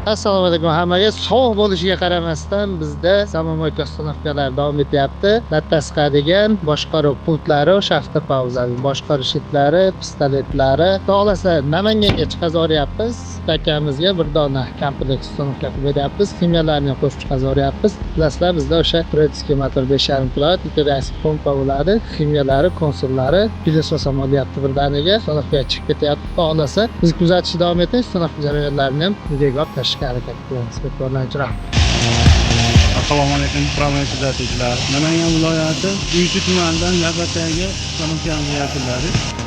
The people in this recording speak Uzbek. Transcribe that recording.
Assalomu alaykum hammaga. Sovuq bo'lishiga qaramasdan bizda samomoyka uстановкалari davom etyapti. Lattasqa degan boshqaruv punktlari, shafti pauzaning boshqaruv shitlari, pistoletlari. Xohlasa Namanganga chiqazoryapmiz. Akamizga bir dona kompleks uстановка qilib beryapmiz. Kimyalarni qo'shib chiqazoryapmiz. Bilasizlar, bizda o'sha Turetskiy motor 5,5 kW iteratsiya pompa bo'ladi. Kimyalari, konsollari, pidesosam olyapti birdaniga. Uстановка chiqib ketyapti. Xohlasa biz kuzatishda davom eting. Uстановка jarayonlarini ham videoga olib tashlashga harakat qilamiz. Assalomu alaykum, hurmatli kuzatuvchilar. Namangan viloyati Uychi tumanidan Navbatdagi uстановкamizni yakunladik.